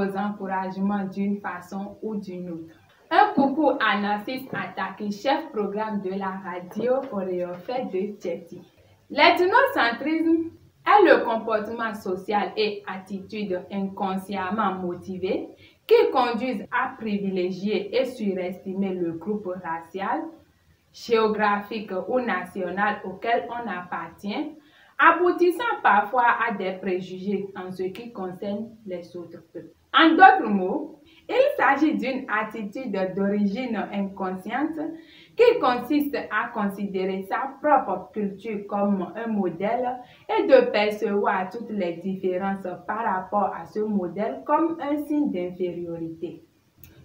vos encouragements d'une façon ou d'une autre. Un coucou à Narcisse Attaki, chef programme de la radio Oréofait de Tchéti. L'ethnocentrisme est le comportement social et attitudes inconsciemment motivées qui conduisent à privilégier et surestimer le groupe racial, géographique ou national auquel on appartient, aboutissant parfois à des préjugés en ce qui concerne les autres peuples. En d'autres mots, il s'agit d'une attitude d'origine inconsciente qui consiste à considérer sa propre culture comme un modèle et de percevoir toutes les différences par rapport à ce modèle comme un signe d'infériorité.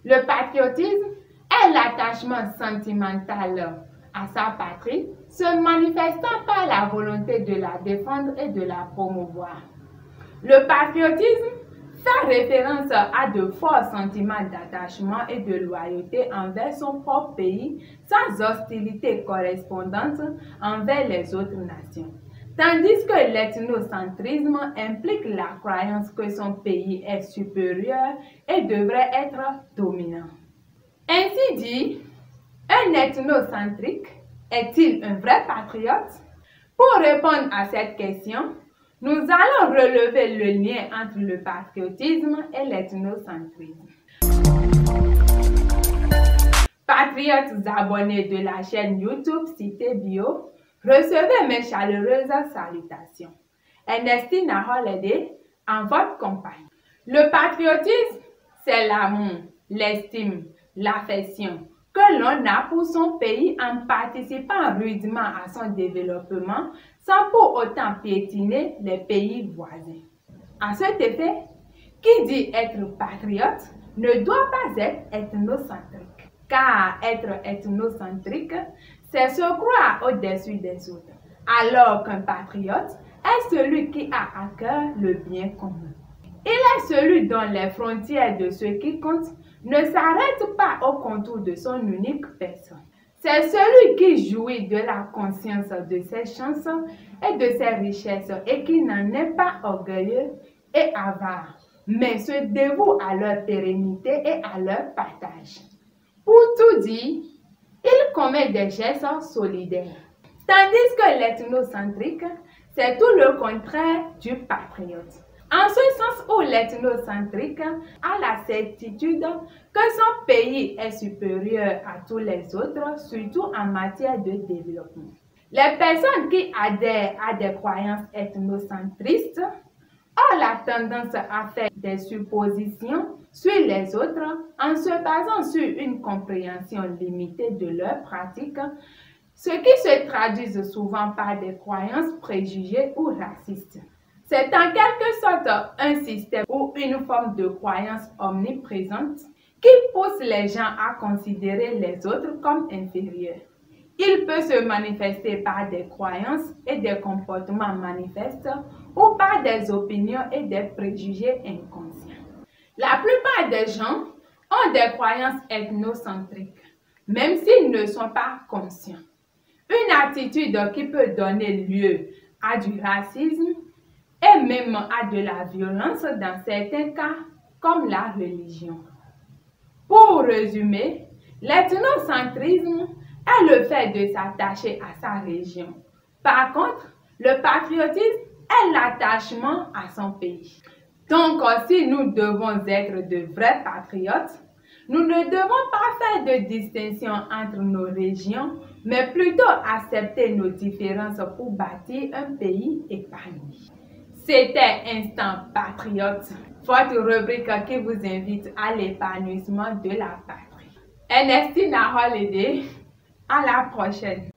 Le patriotisme est l'attachement sentimental à sa patrie, se manifestant par la volonté de la défendre et de la promouvoir. Le patriotisme fait référence à de forts sentiments d'attachement et de loyauté envers son propre pays, sans hostilité correspondante envers les autres nations. Tandis que l'ethnocentrisme implique la croyance que son pays est supérieur et devrait être dominant. Ainsi dit, un ethnocentrique est-il un vrai patriote? Pour répondre à cette question, nous allons relever le lien entre le patriotisme et l'ethnocentrisme. Patriotes abonnés de la chaîne YouTube Cité Bio, recevez mes chaleureuses salutations. Ernestine Aholede, en votre compagnie. Le patriotisme, c'est l'amour, l'estime, l'affection que l'on a pour son pays en participant rudement à son développement sans pour autant piétiner les pays voisins. À cet effet, qui dit être patriote ne doit pas être ethnocentrique, car être ethnocentrique, c'est se croire au-dessus des autres, alors qu'un patriote est celui qui a à cœur le bien commun. Il est celui dont les frontières de ce qui compte ne s'arrêtent pas au contour de son unique personne. C'est celui qui jouit de la conscience de ses chances et de ses richesses et qui n'en est pas orgueilleux et avare, mais se dévoue à leur pérennité et à leur partage. Pour tout dire, il commet des gestes solidaires. Tandis que l'ethnocentrique, c'est tout le contraire du patriote. En ce sens où l'ethnocentrique a la certitude que son pays est supérieur à tous les autres, surtout en matière de développement. Les personnes qui adhèrent à des croyances ethnocentristes ont la tendance à faire des suppositions sur les autres en se basant sur une compréhension limitée de leurs pratiques, ce qui se traduit souvent par des croyances préjugées ou racistes. C'est en quelque sorte un système ou une forme de croyance omniprésente qui pousse les gens à considérer les autres comme inférieurs. Il peut se manifester par des croyances et des comportements manifestes ou par des opinions et des préjugés inconscients. La plupart des gens ont des croyances ethnocentriques, même s'ils ne sont pas conscients. Une attitude qui peut donner lieu à du racisme et même à de la violence dans certains cas, comme la religion. Pour résumer, l'ethnocentrisme est le fait de s'attacher à sa région. Par contre, le patriotisme est l'attachement à son pays. Donc, si nous devons être de vrais patriotes, nous ne devons pas faire de distinction entre nos régions, mais plutôt accepter nos différences pour bâtir un pays épanoui. C'était Instant Patriote, votre rubrique qui vous invite à l'épanouissement de la patrie. Ernestine Aholede, à la prochaine.